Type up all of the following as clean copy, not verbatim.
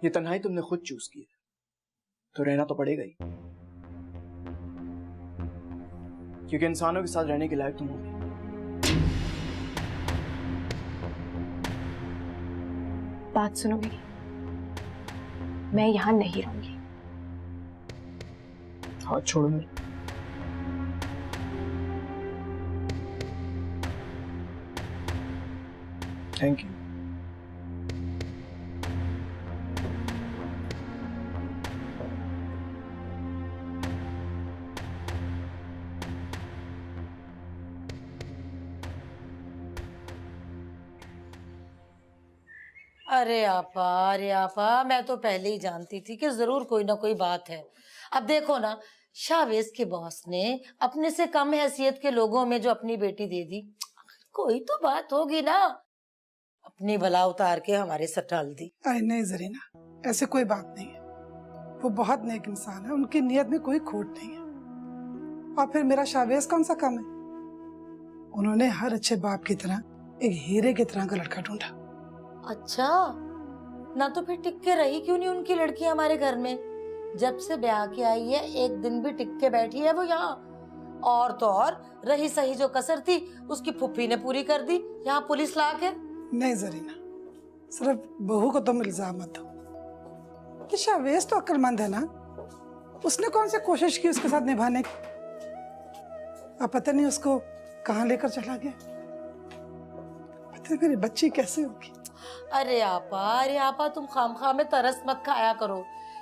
ये तन्हाई तुमने खुद चूज की है, तो रहना तो पड़ेगा ही, क्योंकि इंसानों के साथ रहने के लायक तुम हो। बात सुनो मेरी, मैं यहां नहीं रहूंगी। हाथ छोड़ो मेरे। Thank you. अरे आपा, मैं तो पहले ही जानती थी कि जरूर कोई ना कोई बात है। अब देखो ना, शावेज के बॉस ने अपने से कम हैसियत के लोगों में जो अपनी बेटी दे दी, कोई तो बात होगी ना। अपनी बला उतार के हमारे सर डाल दी। अरे नहीं जरीना, ऐसे कोई बात नहीं है। वो बहुत नेक इंसान है, उनकी नियत में कोई खोट नहीं है। और फिर मेरा शावेज कौन सा कम है? उन्होंने हर अच्छे बाप की तरह एक हीरे की तरह का लड़का ढूंढा। अच्छा, ना तो फिर टिक के रही क्यों नहीं उनकी लड़की हमारे घर में? जब से ब्याह के आई है एक दिन भी टिक के बैठी है वो यहाँ। और तो और रही सही जो कसर थी उसकी फुफ्फी ने पूरी कर दी यहाँ पुलिस ला के। नहीं जरीना, सिर्फ बहू को तुम इल्जाम मत दो। कि शावेज तो अक्लमंद है ना, उसने कौन सी कोशिश की उसके साथ निभाने की। अब पता नहीं उसको कहाँ लेकर चला गया। पता मेरी बच्ची कैसे होगी। अरे आपा तुम खामखा में तरस मत खाया करो।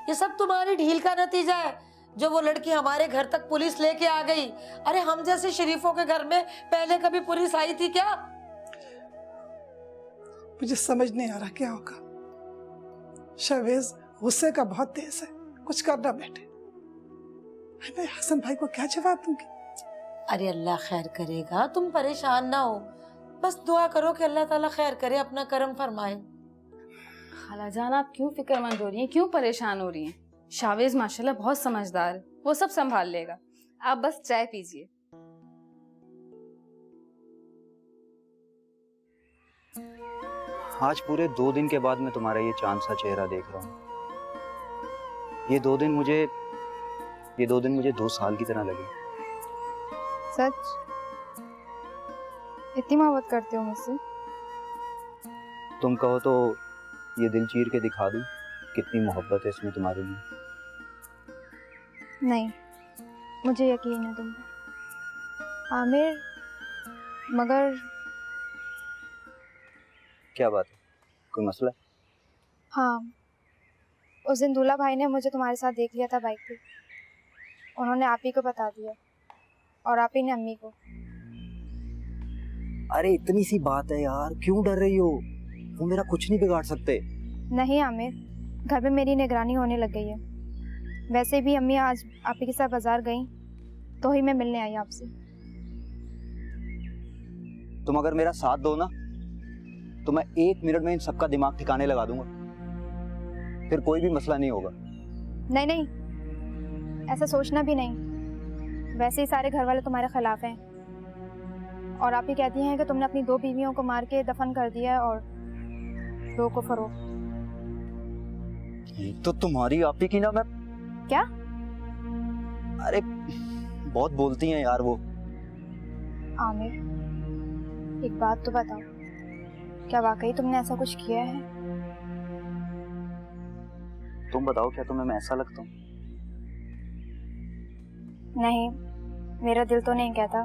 ये सब तुम्हारी ढील का नतीजा है जो वो लड़की हमारे घर तक पुलिस लेके आ गई। अरे हम जैसे शरीफों के घर में पहले कभी पुलिस आई थी क्या? मुझे समझ नहीं आ रहा क्या होगा। शावेज गुस्से का बहुत तेज है, कुछ करना बेटे। मैं हसन भाई को क्या जवाब दूंगी? अरे अल्लाह खैर करेगा, तुम परेशान ना हो। बस दुआ करो कि अल्लाह ताला खैर करे, अपना करम फरमाए। खालाजान आप क्यों फिक्रमंद हो रही हैं, क्यों परेशान हो रही हैं? शावेज माशाल्लाह बहुत समझदार है, वो सब संभाल लेगा। आप बस चाय पीजिए। आज पूरे 2 दिन के बाद मैं तुम्हारा ये चांद सा चेहरा देख रहा हूँ। ये दो दिन मुझे 2 साल की तरह लगे। सच? इतनी मोहब्बत करते हो मुझसे? तुम कहो तो ये दिल चीर के दिखा दूं कितनी मोहब्बत है इसमें तुम्हारे लिए। नहीं, मुझे यकीन है तुम पे आमिर। मगर क्या बात है, कोई मसला? हाँ, उस दिन दूल्हा भाई ने मुझे तुम्हारे साथ देख लिया था बाइक पे। उन्होंने आप ही को बता दिया और आप ही ने अम्मी को। अरे इतनी सी बात है यार, क्यों डर रही हो? वो मेरा कुछ नहीं बिगाड़ सकते। नहीं आमिर, घर में मेरी निगरानी होने लग गई है। वैसे भी अम्मी आज आप ही के साथ बाजार गई तो ही मैं मिलने आई आपसे। तुम अगर मेरा साथ दो ना तो मैं 1 मिनट में इन सबका दिमाग ठिकाने लगा दूंगा, फिर कोई भी मसला नहीं होगा। नहीं नहीं, ऐसा सोचना भी नहीं। वैसे ही सारे घर वाले तुम्हारे खिलाफ हैं और आप ही कहती हैं कि तुमने अपनी 2 बीवियों को मार के दफन कर दिया है और 2 को फरोख्त। तो तुम्हारी आपी की ना मैं क्या? अरे बहुत बोलती हैं यार वो। आमिर, एक बात तो बताओ, क्या वाकई तुमने ऐसा कुछ किया है? तुम बताओ, क्या तुम्हें मैं ऐसा लगता हूँ? नहीं, मेरा दिल तो नहीं कहता।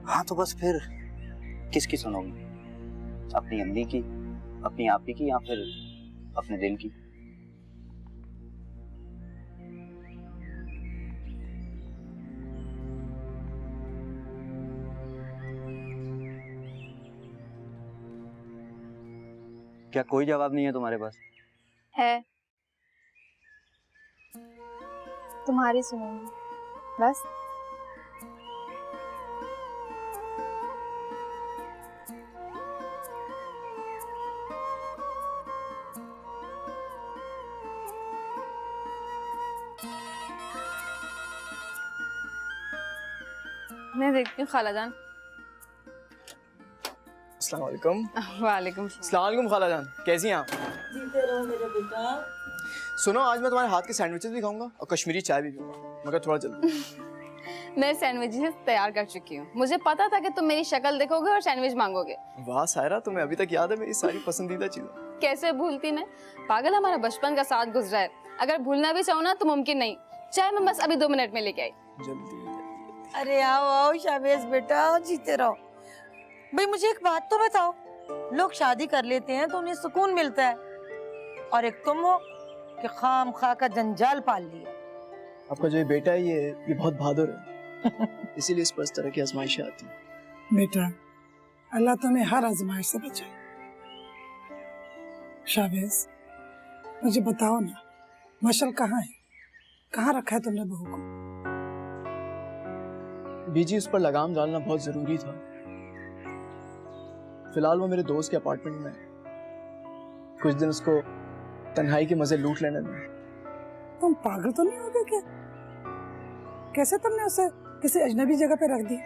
हाँ तो बस फिर किसकी सुनोगी? अपनी अम्मी की, अपनी आपी की, या फिर अपने दिल की? क्या कोई जवाब नहीं है तुम्हारे पास? है, तुम्हारी सुनूंगी बस। मैं देखती हूँ खालाजान। अस्सलाम वालेकुम। वालेकुम अस्सलाम वालेकुम खालाजान, कैसी हैं आप? जीते रहो मेरे बेटा। सुनो, आज मैं तुम्हारे हाथ के सैंडविचेस भी खाऊंगा और कश्मीरी चाय भी पीऊंगा, मगर थोड़ा जल्दी। मैं सैंडविचेस तैयार कर चुकी हूँ। मुझे पता था कि तुम मेरी शक्ल देखोगे और सैंडविच मांगोगे। वाह सायरा, तुम्हें अभी तक याद है मेरी सारी पसंदीदा चीजें। कैसे भूलती मैं, पागल, हमारा बचपन का साथ गुजरा है। अगर भूलना भी चाहूँ ना तो मुमकिन नहीं। चाय मैं बस अभी 2 मिनट में लेके आई। जल्दी। अरे आओ आओ शाहवेज बेटा, जीते रहो। भाई मुझे एक बात तो बताओ, लोग शादी कर लेते हैं तो उन्हें सुकून मिलता है, और एक तुम हो कि खाम खा का जंजाल पाल लिया। आपका जो ये बेटा है ये बहुत बहादुर है, इसीलिए इस पर इस तरह की आजमाइशें आती हैं। बेटा, अल्लाह तुम्हें हर आजमाइश से बचाए। शाहवेज, मुझे बताओ ना, मशल कहाँ है? कहाँ रखा है तुमने बहू को? बीजी, उस पर लगाम डालना बहुत जरूरी था। फिलहाल वो मेरे दोस्त के अपार्टमेंट में है। कुछ दिन उसको तन्हाई के मजे लूट लेने दें। तुम पागल तो नहीं हो गए क्या? कैसे तुमने उसे किसी अजनबी जगह पे रख दी?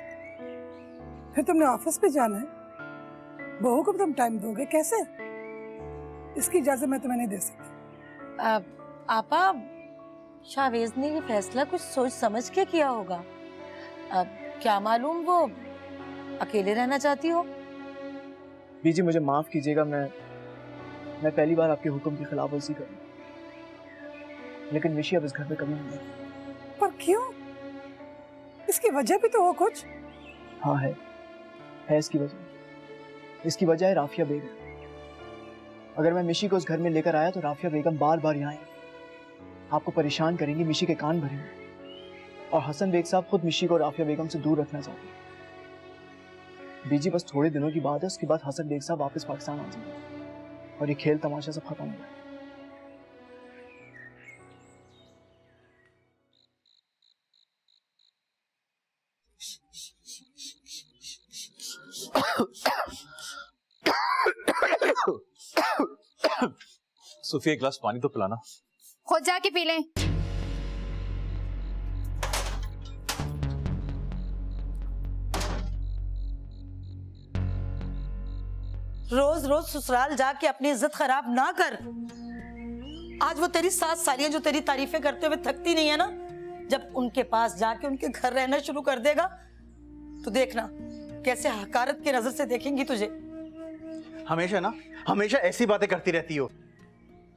फिर तुमने ऑफिस पे जाना है, बहू को तुम टाइम दोगे कैसे? इसकी इजाजत मैं तुम्हें नहीं दे सकती। आपा, शाहवेज ने ये फैसला कुछ सोच समझ के किया होगा। अब क्या मालूम वो अकेले रहना चाहती हो। बीजी, मुझे माफ कीजिएगा, मैं पहली बार आपके हुक्म की खिलाफवर्जी कर रहा हूं। लेकिन मिशी अब इस घर में कभी नहीं है। पर क्यों? इसकी वजह भी तो हो कुछ। हाँ है इसकी वजह। इसकी वजह है राफिया बेगम। अगर मैं मिशी को उस घर में लेकर आया तो राफिया बेगम बार बार यहाँ आएंगी, आपको परेशान करेंगी, मिशी के कान भरेंगे। और हसन बेग साहब खुद मिशी को राफिया बेगम से दूर रखना चाहते हैं। बीजी, बस थोड़े दिनों की बात है, उसके बाद हसन बेग साहब वापस पाकिस्तान आ जाएंगे और ये खेल तमाशा सब खत्म हो गया। सोफिया, एक गिलास पानी तो पिलाना। खुद जाके पी लें। रोज रोज ससुराल जाके अपनी इज्जत खराब ना कर। आज वो तेरी 7 सालियां जो तेरी तारीफें करते हुए थकती नहीं है ना, जब उनके पास जाके उनके घर रहना शुरू कर देगा तो देखना कैसे हकारत की नजर से देखेंगी तुझे। हमेशा ऐसी बातें करती रहती हो।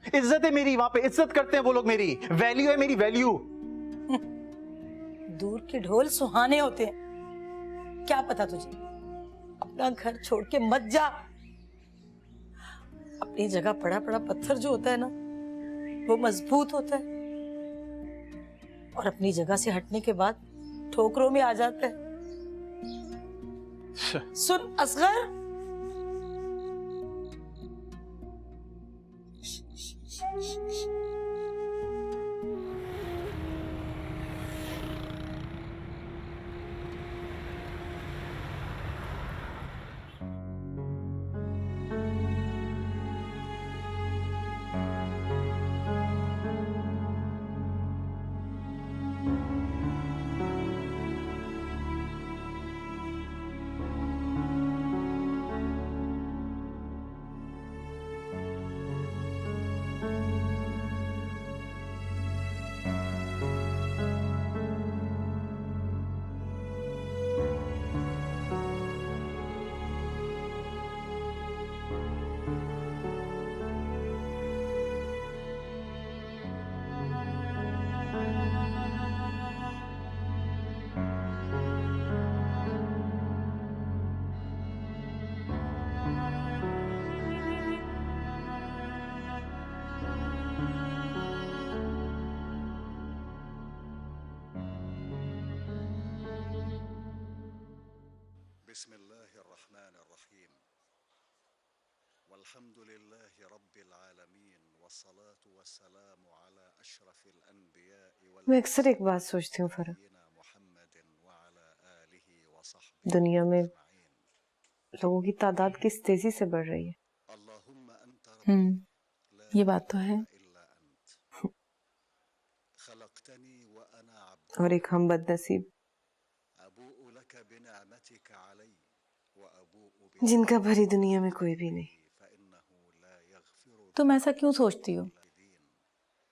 इज्जत है मेरी, वहां पे इज्जत करते हैं वो लोग, मेरी वैल्यू है, मेरी वैल्यू। दूर के ढोल सुहाने होते हैं, क्या पता तुझे। अपना घर छोड़ के मत जा। अपनी जगह पड़ा पड़ा पत्थर जो होता है ना, वो मजबूत होता है, और अपनी जगह से हटने के बाद ठोकरों में आ जाता है। सुन असगर, बिस्मिल्लाहिर्रहमानिर्रहीम वल्हम्दुलिल्लाहि रब्बिल आलमीन वस्सलातु वस्सलामु अला अशरफिल अंबिया'i वल मैं अक्सर एक बात सोचती हूँ फरह, मुहम्मदिन व अला आलिहि व सहबिहि दुनिया में अजमईन। लोगों की तादाद किस तेजी से बढ़ रही है। अल्लाहुम्मा अंता रब्बी ये बात तो है। ला इलाहा इल्ला अंत खलक़तनी व अना अब्दुक और एक हम बदनसीब अबूउ लका बिनिअमतिका अलैया व अबूउ जिनका भरी दुनिया में कोई भी नहीं। फइन्नहु ला यग़फिरु तुम ऐसा क्यों सोचती हो?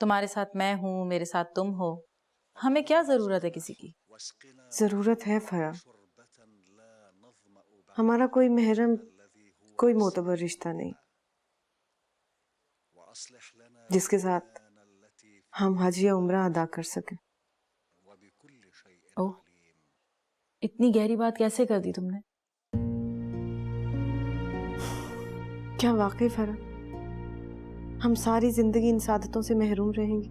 तुम्हारे साथ मैं हूँ, मेरे साथ तुम हो, हमें क्या जरूरत है किसी की? जरूरत है फरा। हमारा कोई महरम, कोई मोतबर रिश्ता नहीं जिसके साथ हम हज या उम्रा अदा कर सकें। ओह, इतनी गहरी बात कैसे कर दी तुमने? क्या वाकई फरा हम सारी जिंदगी इन सादतों से महरूम रहेंगे?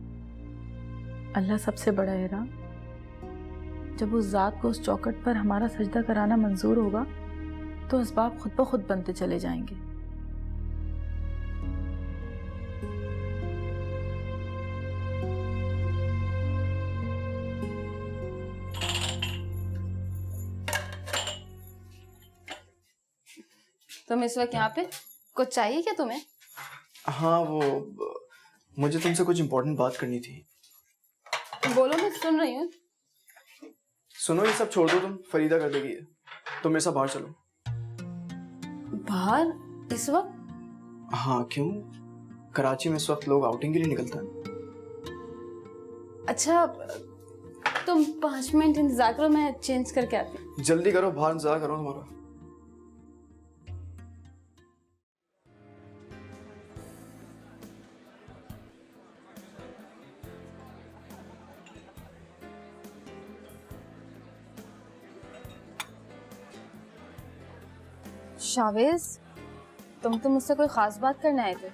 अल्लाह सबसे बड़ा है राम। जब उस जात को उस चौखट पर हमारा सजदा कराना मंजूर होगा तो असबाब खुद ब खुद बनते चले जाएंगे। तुम इस वक्त यहाँ पे कुछ चाहिए क्या तुम्हें? हाँ, वो मुझे तुमसे कुछ इम्पोर्टेंट बात करनी थी। बोलो, मैं सुन रही हूँ। सुनो, ये सब छोड़ दो, तुम फरीदा कर देगी। तुम मेरे साथ बाहर चलो। बाहर इस वक्त? हाँ, क्यों? कराची में इस वक्त लोग आउटिंग के लिए निकलते हैं। अच्छा, तुम 5 मिनट इंतजार करो, मैं चेंज करके आती हूँ। जल्दी करो, बाहर इंतजार करो तुम्हारा। शावेज, तुम तो मुझसे कोई खास बात करने आए थे,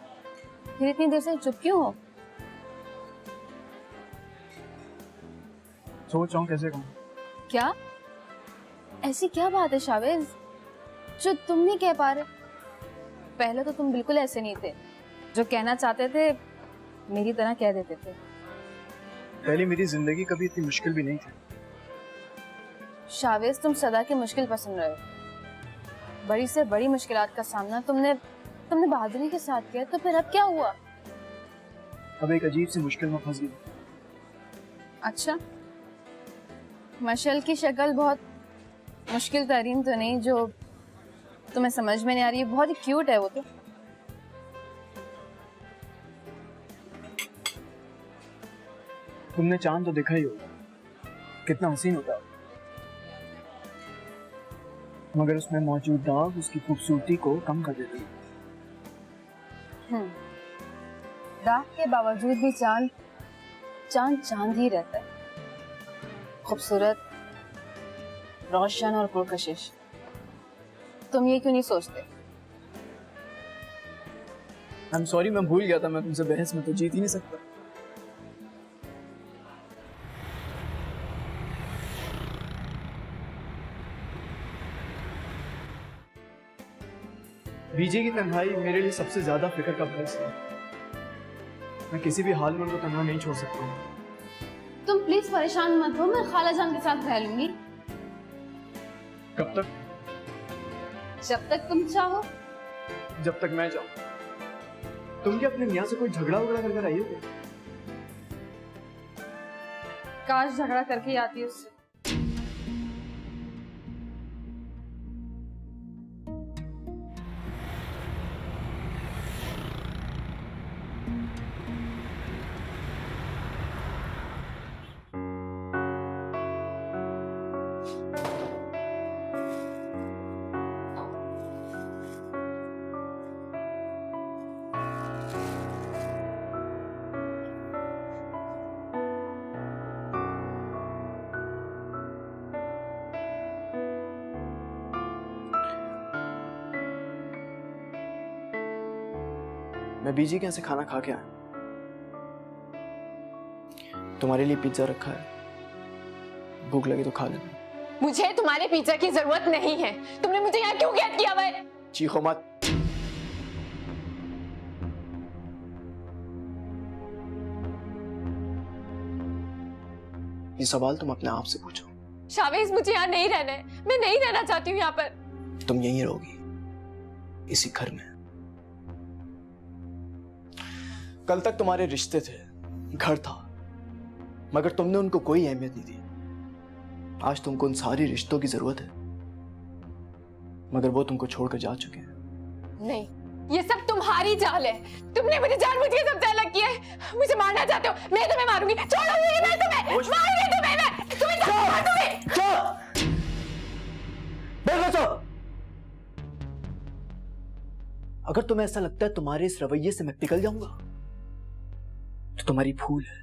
फिर इतनी देर से चुप क्यों हो? सोच रहा हूँ कैसे कहूँ। क्या ऐसी क्या बात है शावेज जो तुम नहीं कह पा रहे? पहले तो तुम बिल्कुल ऐसे नहीं थे, जो कहना चाहते थे मेरी तरह कह देते थे। पहले मेरी जिंदगी कभी इतनी मुश्किल भी नहीं थी। शावेज, तुम सदा की मुश्किल पसंद रहे हो। बड़ी से बड़ी मुश्किलात का सामना तुमने बहादुरी के साथ किया, तो फिर अब क्या हुआ? अब एक अजीब सी मुश्किल में फंस गई। अच्छा, मशल की शक्ल बहुत मुश्किल तरीन तो नहीं जो तुम्हें समझ में नहीं आ रही है? बहुत ही क्यूट है वो तो। तुमने चांद तो देखा ही होगा, कितना हसीन होता है, मगर उसमें मौजूद दाग उसकी खूबसूरती को कम कर देते हैं। दाग के बावजूद भी चांद ही रहता है, खूबसूरत, रोशन और पुरकशिश। तुम ये क्यों नहीं सोचते? I'm sorry, मैं भूल गया था, मैं तुमसे बहस में तो जीत ही नहीं सकता। बीजे की तन्हाई मेरे लिए सबसे ज्यादा फिक्र का बायस है। मैं किसी भी हाल में उनको तन्हा नहीं छोड़ सकता हूँ। तुम प्लीज परेशान मत हो, मैं खाला जान के साथ रह लूंगी। कब तक? जब तक तुम चाहो। जब तक मैं चाहूँ। तुम क्या अपने मियाँ से कोई झगड़ा वगड़ा कर आई हो? काश झगड़ा करके ही आती उससे। मैं बीजी के यहाँ से खाना खा के आया। तुम्हारे लिए पिज्जा रखा है, भूख लगी तो खा लेना। मुझे तुम्हारे पिज्जा की जरूरत नहीं है। तुमने मुझे यहाँ क्यों कैद किया हुआ है? चीखो मत। ये सवाल तुम अपने आप से पूछो। शावेज, मुझे यहाँ नहीं रहना है। मैं नहीं रहना चाहती हूँ यहाँ पर। तुम यहीं रहोगी, इसी घर में। कल तक तुम्हारे रिश्ते थे, घर था, मगर तुमने उनको कोई अहमियत नहीं दी। आज तुमको उन सारी रिश्तों की जरूरत है, मगर वो तुमको छोड़कर जा चुके हैं। नहीं, ये सब तुम्हारी चाल है। तुमने मुझे जानबूझ के सबसे अलग किया है। मुझे मारना चाहते हो, मैं तुम्हें मारूंगी। छोड़ूंगी मैं तुम्हें, मारूंगी तुम्हें मैं। तुम्हें मारूंगी। अगर तुम्हें ऐसा लगता है तुम्हारे इस रवैये से मैं पिघल जाऊंगा तो तुम्हारी भूल है।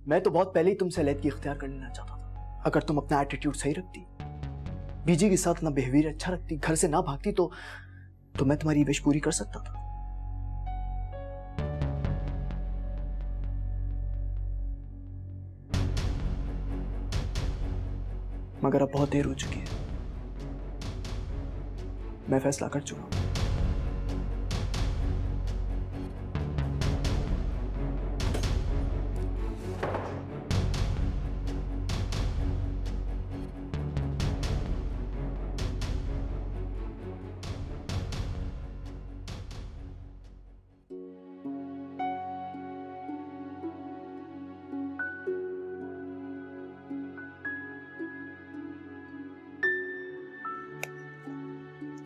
मैं तो बहुत पहले ही तुमसे अलग इख्तियार कर लेना चाहता था। अगर तुम अपना एटीट्यूड सही रखती, बीजी के साथ ना बिहेवियर अच्छा रखती, घर से ना भागती, तो मैं तुम्हारी विश पूरी कर सकता था। मगर अब बहुत देर हो चुकी है। मैं फैसला कर चुका हूं।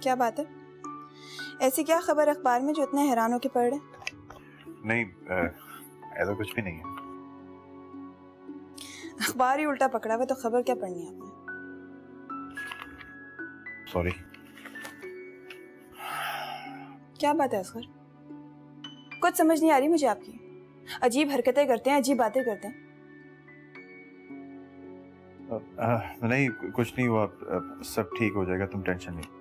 क्या बात है? ऐसी क्या खबर अखबार में जो इतने हैरान होके पढ़ रहे? नहीं, ऐसा कुछ भी नहीं है। अखबार ही उल्टा पकड़ा हुआ तो खबर क्या पढ़नी है आपने? सॉरी। क्या बात है असगर? कुछ समझ नहीं आ रही मुझे आपकी। अजीब हरकतें करते हैं, अजीब बातें करते हैं। नहीं, कुछ नहीं हुआ, सब ठीक हो जाएगा, तुम टेंशन नहीं।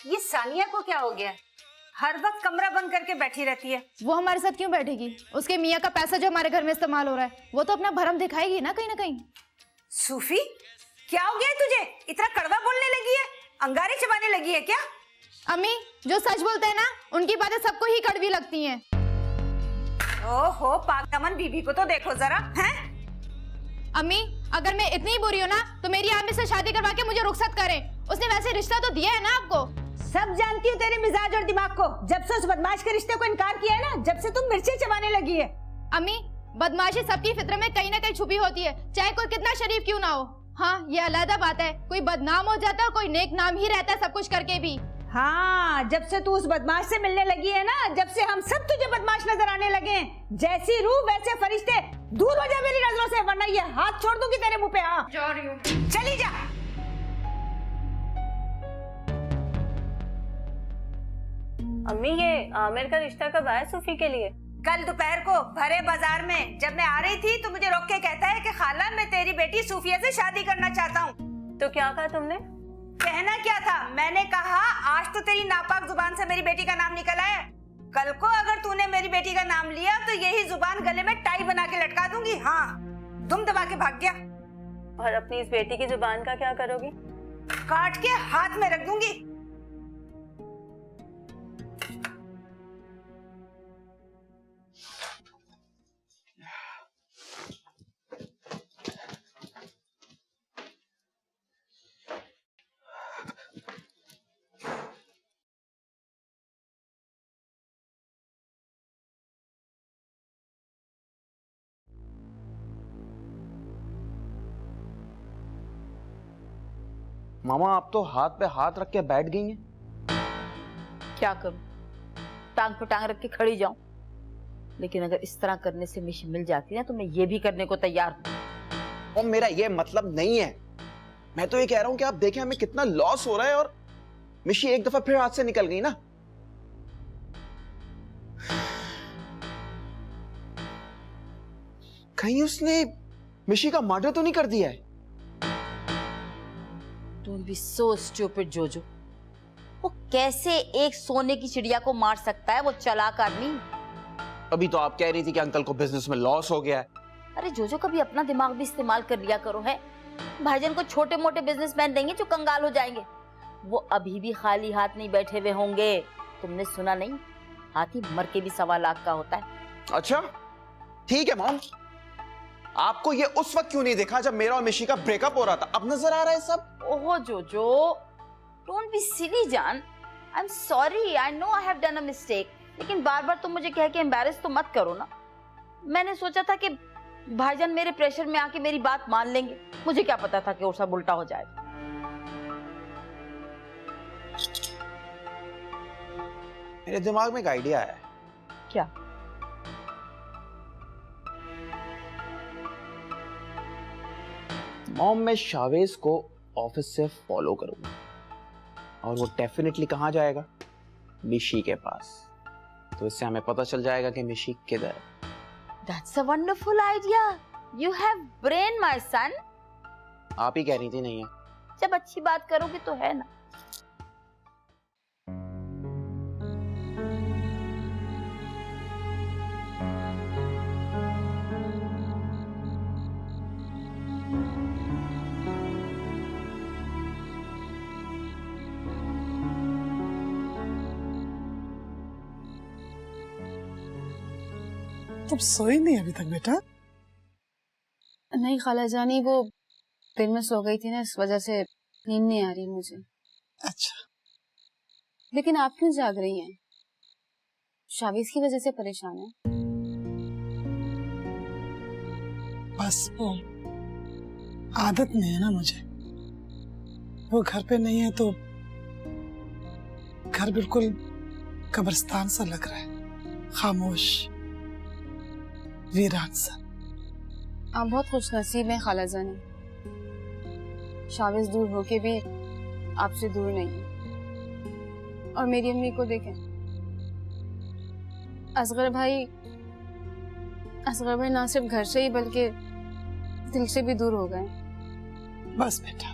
ये सानिया को क्या हो गया? हर वक्त कमरा बंद करके बैठी रहती है। वो हमारे साथ क्यों बैठेगी? उसके मियाँ का पैसा जो हमारे घर में इस्तेमाल हो रहा है, वो तो अपना भरम दिखाएगी ना कहीं ना कहीं। सूफी, क्या हो गया है तुझे? इतना कड़वा बोलने लगी है, अंगारे चबाने लगी है क्या? अम्मी, जो सच बोलते हैं ना, उनकी बातें सबको ही कड़वी लगती हैं। ओहो, पागदामन बीबी को तो देखो जरा, हैं? अम्मी, अगर मैं इतनी बुरी हूँ ना, तो मेरी आमिर से शादी करवा के मुझे रुखसत करें। उसने वैसे रिश्ता तो दिया है ना आपको। सब जानती हूँ तेरे मिजाज और दिमाग को। जब से उस बदमाश के रिश्ते को इनकार किया है ना, जब से तुम मिर्ची चबाने लगी है। अम्मी, बदमाशी सबकी फित्र में कहीं ना कहीं छुपी होती है, चाहे कोई कितना शरीफ क्यों ना हो। हाँ, ये अलग बात है, कोई बदनाम हो जाता है और कोई नेक नाम ही रहता है सब कुछ करके भी। हाँ, जब से तू उस बदमाश से मिलने लगी है ना, जब से हम सब तुझे बदमाश नजर आने लगे हैं। जैसी रूह वैसे फरिश्ते, दूर हो जा मेरी नजरों से, वरना ये हाथ छोड़ दूंगी तेरे मुंह पे। हाँ, चली जा। अम्मी ये आमिर का रिश्ता कब आया सूफी के लिए? कल दोपहर को भरे बाजार में जब मैं आ रही थी तो मुझे रोक के कहता है कि खाला मैं तेरी बेटी सूफिया से शादी करना चाहता हूँ। तो क्या कहा तुमने? कहना क्या था, मैंने कहा आज तो तेरी नापाक जुबान से मेरी बेटी का नाम निकला है, कल को अगर तूने मेरी बेटी का नाम लिया तो यही जुबान गले में टाई बना के लटका दूंगी। हाँ, दुम दबा के भाग गया। और अपनी इस बेटी की जुबान का क्या करोगी? काट के हाथ में रख दूंगी। मामा आप तो हाथ पे हाथ रख के बैठ गई हैं। क्या करूं, टांग पे टांग रख के खड़ी जाऊं? लेकिन अगर इस तरह करने से मिशी मिल जाती ना तो मैं ये भी करने को तैयार हूं। और मेरा ये मतलब नहीं है, मैं तो ये कह रहा हूं कि आप देखें हमें कितना लॉस हो रहा है और मिशी एक दफा फिर हाथ से निकल गई ना। कहीं उसने मिशी का मर्डर तो नहीं कर दिया है? Don't be so stupid, जोजो। वो कैसे एक सोने की चिड़िया को मार सकता है, वो चालाक आदमी। अभी तो आप कह रही थी कि अंकल को बिजनेस में लॉस हो गया है। अरे जोजो, कभी अपना दिमाग भी इस्तेमाल कर लिया करो। है भाईजान को छोटे मोटे बिजनेसमैन देंगे जो कंगाल हो जाएंगे, वो अभी भी खाली हाथ नहीं बैठे हुए होंगे। तुमने सुना नहीं, हाथी मर के भी 1.25 लाख का होता है। अच्छा ठीक है मॉम, आपको ये उस वक्त क्यों नहीं देखा जब मेरा और मिशी का ब्रेकअप हो रहा था? अब नजर आ रहा है सब। ओहो जोजो, डोंट बी सिली जान। I am sorry, I know I have done a mistake. लेकिन बार बार तुम मुझे कह के एम्बैरेस तो मत करो ना। मैंने सोचा था कि भाईजान मेरे प्रेशर में आके मेरी बात मान लेंगे, मुझे क्या पता था कि वो सब उल्टा हो जाएगा। मेरे दिमाग में एक आइडिया है। क्या? मॉम, मैं शावेज को ऑफिस से फॉलो करूंगा और वो डेफिनेटली कहां जाएगा? मिशी के पास। तो इससे हमें पता चल जाएगा कि मिशी किधर है। That's a wonderful idea. You have brain, my son. आप ही कह रही थी नहीं है? जब अच्छी बात करोगे तो है ना। तुम सोई नहीं अभी तक बेटा? नहीं खाला जानी, वो दिन में सो गई थी ना, इस वजह से नींद नहीं आ रही मुझे। अच्छा, लेकिन आप क्यों जाग रही हैं? शावीज की वजह से परेशान है? बस वो आदत नहीं है ना मुझे। वो घर पे नहीं है तो घर बिल्कुल कब्रिस्तान सा लग रहा है, खामोश, वीरान सा। आप बहुत खुश नसीब हैं खाला जानी, शावीज दूर होके भी आपसे दूर नहीं है। और मेरी अम्मी को देखें, असगर भाई ना सिर्फ घर से ही बल्कि दिल से भी दूर हो गए। बस बेटा,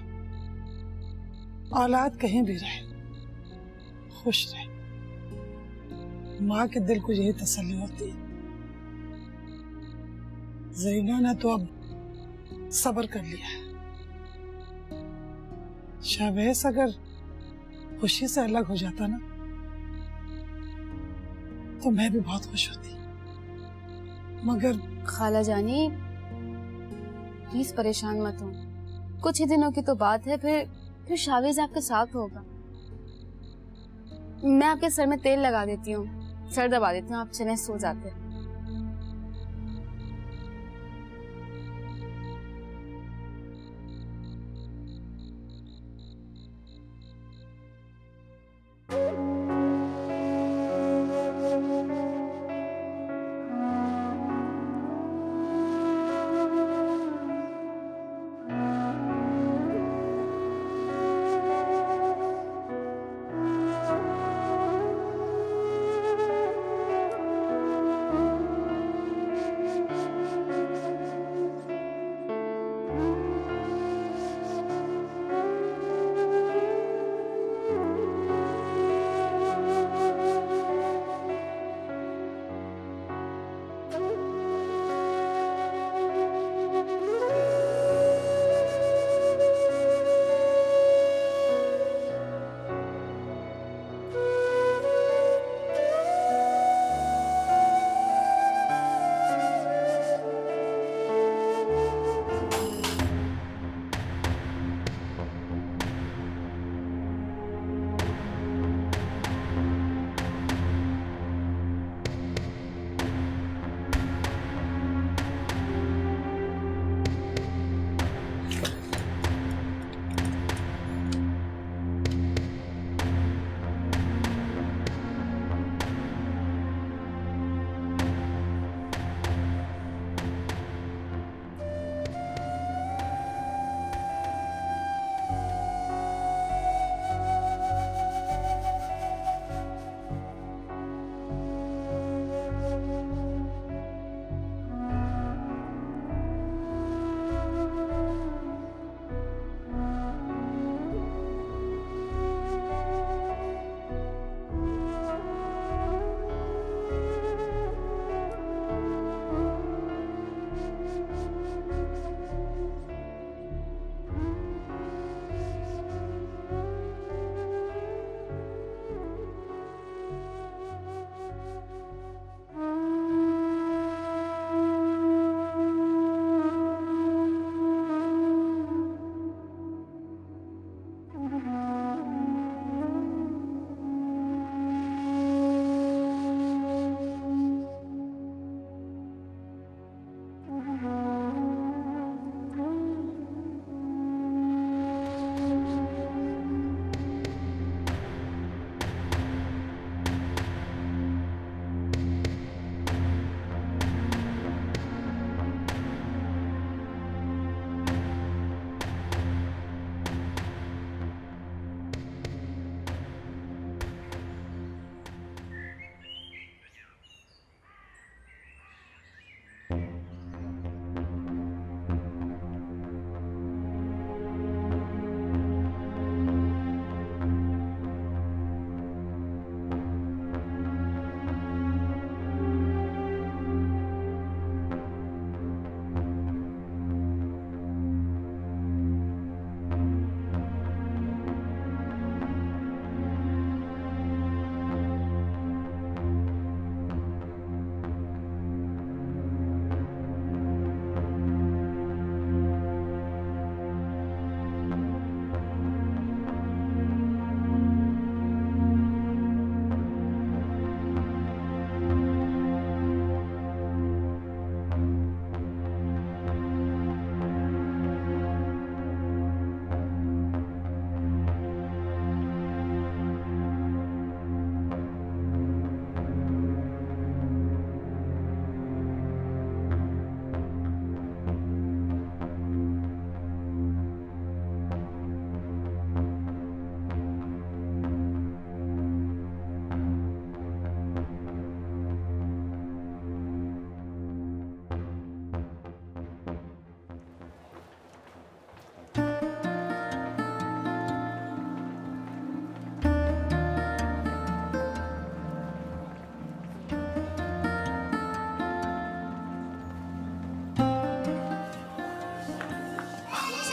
औलाद कहीं भी रहे, खुश रहे, माँ के दिल को यही तसल्ली होती है। ज़रीना ने तो अब सब्र कर लिया है। शावेस अगर खुशी से अलग हो जाता ना तो मैं भी बहुत खुश होती, मगर खाला जानी प्लीज परेशान मत हो, कुछ ही दिनों की तो बात है, फिर शावीज आपके साथ होगा। मैं आपके सर में तेल लगा देती हूँ, सर दबा देती हूँ, आप चले सो जाते हैं।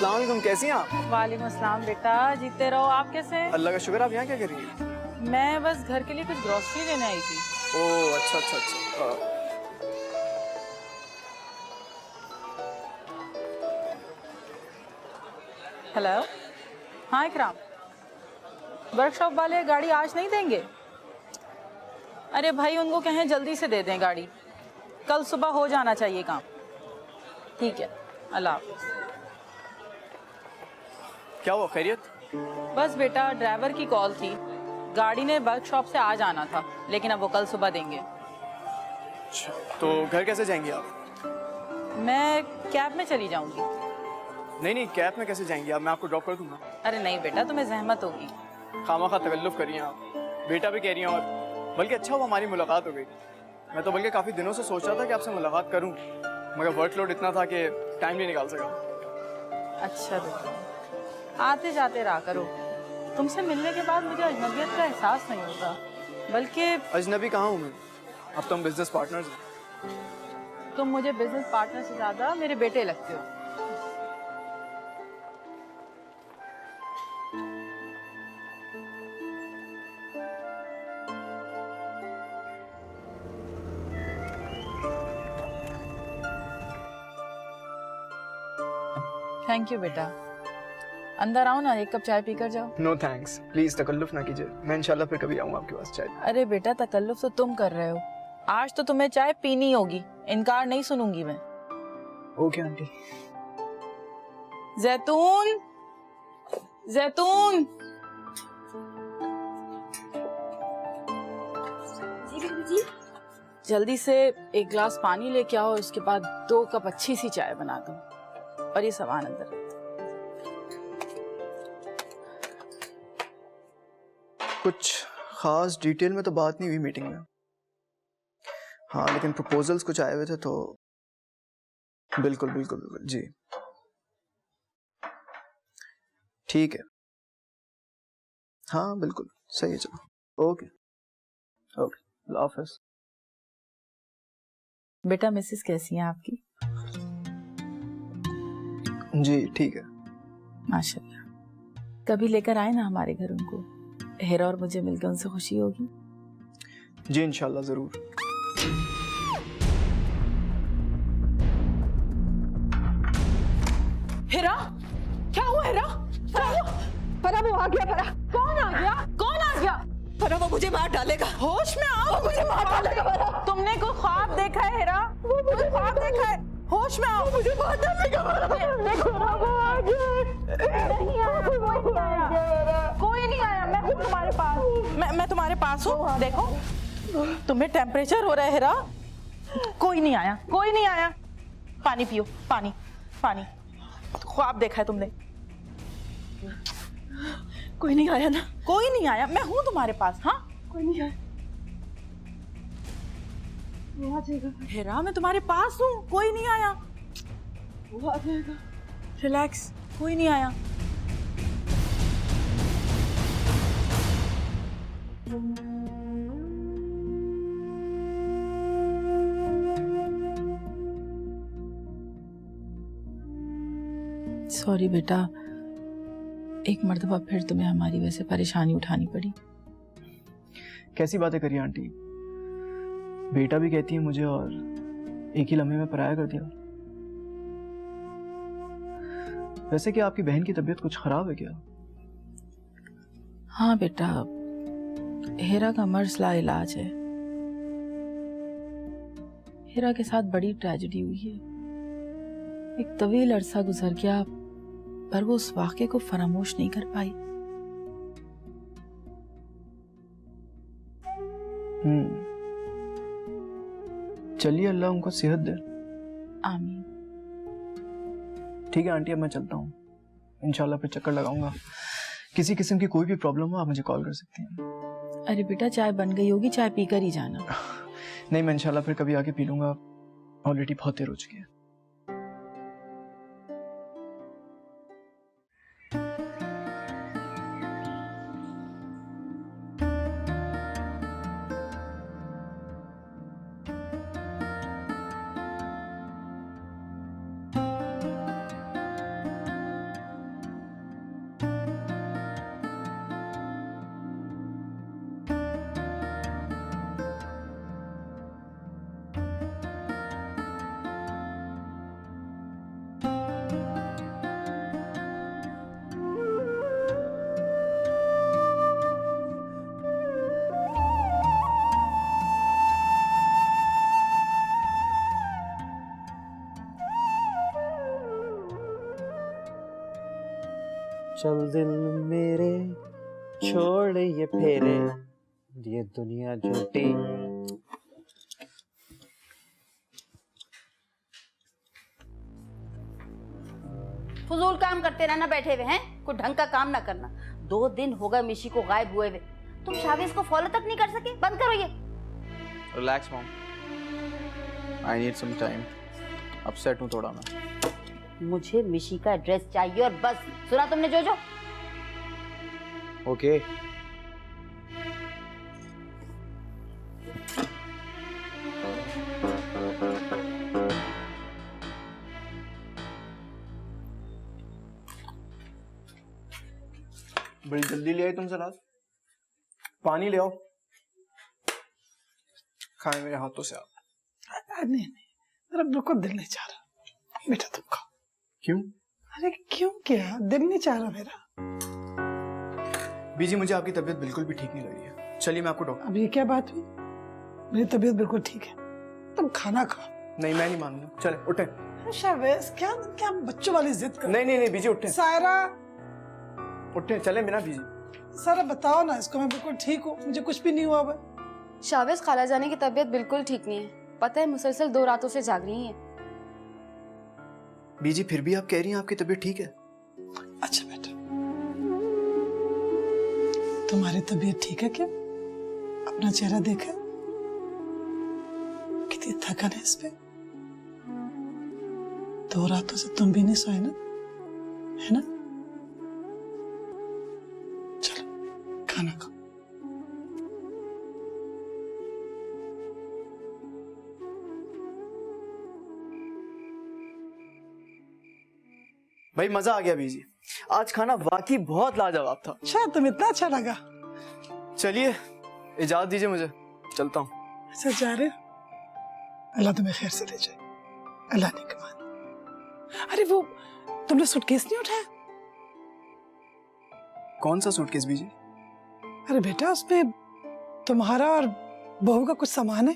अस्सलाम वालेकुम, कैसी हैं आप? वालेकुम अस्सलाम बेटा, जीते रहो। आप कैसे हैं? अल्लाह का शुक्र। आप यहाँ क्या कर रही हैं? मैं बस घर के लिए कुछ ग्रोसरी लेने आई थी। ओह अच्छा अच्छा अच्छा। हेलो, हाँ इकराम, वर्कशॉप वाले गाड़ी आज नहीं देंगे? अरे भाई उनको कहें जल्दी से दे दें गाड़ी, कल सुबह हो जाना चाहिए काम। ठीक है, अल्लाह हाफ़िज़। क्या हुआ, खैरियत? बस बेटा ड्राइवर की कॉल थी, गाड़ी ने वर्कशॉप से आज आना था, लेकिन अब वो कल सुबह देंगे। अच्छा, तो घर कैसे जाएंगी आप? मैं कैब में चली जाऊंगी। नहीं, कैब में कैसे जाएंगी आप? मैं आपको ड्रॉप कर दूंगा। अरे नहीं बेटा, तुम्हें जहमत होगी। खामखा तकल्लुफ़ करिए आप, बेटा भी कह रही हैं, और बल्कि अच्छा हुआ हमारी मुलाकात हो गई। मैं तो बल्कि काफ़ी दिनों से सोच रहा था कि आपसे मुलाकात करूं, मगर वर्कलोड इतना था कि टाइम नहीं निकाल सका। अच्छा बेटा, आते जाते रहा करो। तुमसे मिलने के बाद मुझे अजनबियत का एहसास नहीं होता, बल्कि अजनबी कहाँ हूँ मैं? अब तो हम बिजनेस पार्टनर्स हैं। तुम मुझे बिजनेस पार्टनर से ज़्यादा मेरे बेटे लगते हो। थैंक यू बेटा, अंदर आओ ना, एक कप चाय पीकर जाओ। नो थैंक्स, प्लीज तकल्लुफ़ ना कीजिए, मैं इंशाल्लाह फिर कभी आऊँगा आपके पास चाय। अरे बेटा तकल्लुफ तो तुम कर रहे हो, आज तो तुम्हें चाय पीनी होगी, इनकार नहीं सुनूंगी मैं। Okay aunty. जैतून, जैतून। जल्दी से एक गिलास पानी लेके आओ, उसके बाद 2 कप अच्छी सी चाय बना दो, और ये सामान अंदर रख दो। कुछ खास डिटेल में तो बात नहीं हुई मीटिंग में, हाँ, लेकिन प्रपोजल्स कुछ आए हुए थे तो बिल्कुल बिल्कुल बिल्कुल जी, ठीक है, हाँ बिल्कुल सही है, चलो ओके ओके, अल्लाह हाफ़िज़। बेटा मिसेस कैसी हैं आपकी? जी ठीक है। माशाल्लाह, कभी लेकर आए ना हमारे घर उनको, हेरा और मुझे मिलकर उनसे खुशी होगी। जी इंशाल्लाह जरूर। हेरा, क्या हुआ हेरा? फरा वो आ गया। फरा कौन आ गया? कौन आ गया? फरा वो मुझे मार डालेगा। होश में आओ, मुझे मार डालेगा। फरा तुमने कोई ख्वाब देखा है हेरा? कोई ख्वाब देखा है? होश में आओ, मुझे मार डालेगा। कोई नहीं आया, मैं हूँ तुम्हारे पास, मैं तुम्हारे पास हूँ। देखो तुम्हें टेम्परेचर हो रहा है हेरा, कोई नहीं आया, कोई नहीं आया। पानी पियो, पानी पानी। ख्वाब देखा है तुमने? कोई नहीं आया ना? कोई नहीं आया, मैं हूँ तुम्हारे पास। हाँ कोई नहीं आया, वो आ जाएगा। हेरा मैं तुम्हारे पास हूँ, कोई नहीं आया। वो आ जाएगा। रिलैक्स, कोई नहीं आया। सॉरी बेटा, एक मर्तबा फिर तुम्हें हमारी वजह से परेशानी उठानी पड़ी। कैसी बातें करी आंटी, बेटा भी कहती है मुझे और एक ही लम्हे में पराया कर दिया। वैसे क्या आपकी बहन की तबीयत कुछ खराब है क्या? हाँ बेटा, हेरा का मर्ज ला इलाज है। हेरा के साथ बड़ी ट्रेजेडी हुई है, एक तवील अरसा गुजर गया, पर वो उस वाक़े को फरामोश नहीं कर पाई। चलिए अल्लाह उनको सेहत दे। आमीन। ठीक है आंटी, अब मैं चलता हूँ, इंशाल्लाह फिर चक्कर लगाऊंगा। किसी किस्म की कोई भी प्रॉब्लम हो आप मुझे कॉल कर सकती हैं। अरे बेटा चाय बन गई होगी, चाय पीकर ही जाना। नहीं, मैं इंशाल्लाह फिर कभी आके पी लूंगा, ऑलरेडी बहुत देर हो चुकी है। चल दिल मेरे छोड़ ये फेरे, ये दुनिया झूठी। फजूल काम करते रहना बैठे हुए हैं, कोई ढंग का काम ना करना। 2 दिन हो गए मिशी को गायब हुए हुए, तुम शावेज को फॉलो तक नहीं कर सके? बंद करो ये। Relax mom, I need some time, upset हूँ थोड़ा मैं। मुझे मिशी का एड्रेस चाहिए और बस। सुना तुमने जोजो? ओके। बड़ी जल्दी ले आई तुम सलाद। पानी ले आओ, खाए मेरे हाथों से आप। नहीं मेरा बिल्कुल दिल नहीं चाह रहा बेटा, तुम खाओ। क्यों? अरे क्यों क्या, दिल नहीं चाह रहा मेरा। बीजी मुझे आपकी तबीयत बिल्कुल भी ठीक नहीं लग रही है, चलिए मैं आपको डॉक्टर। अब ये क्या बात हुई? मेरी तबीयत बिल्कुल ठीक है, तुम खाना खाओ। नहीं मैं नहीं मानूंगा, चले उठे। शावेज क्या क्या बच्चों वाली जिद कर। नहीं बीजी उठे। सायरा उठे, चले बिना बीजी। सारा बताओ ना इसको, मैं बिल्कुल ठीक हूँ, मुझे कुछ भी नहीं हुआ। शावेज खाला जाने की तबीयत बिल्कुल ठीक नहीं है, पता है मुसलसल 2 रातों से जाग रही है। बीजी फिर भी आप कह रही हैं आपकी तबीयत ठीक है? अच्छा बेटा, तुम्हारी तबीयत ठीक है क्या? अपना चेहरा देखा, कितनी थकन है इस पे। 2 रातों से तुम भी नहीं सोए ना, है ना? चलो खाना खाओ। भाई मजा आ गया बीजी, आज खाना वाकई बहुत लाजवाब था। अच्छा तुम इतना अच्छा लगा। चलिए इजाजत दीजिए, मुझे चलता हूँ। अच्छा जा रहे हो? अल्लाह तुम्हें खैर से ले जाए, अल्लाह ने कमान। अरे वो तुमने सूटकेस नहीं उठाया? कौन सा सूटकेस बीजी? अरे बेटा उसमें तुम्हारा और बहू का कुछ सामान है।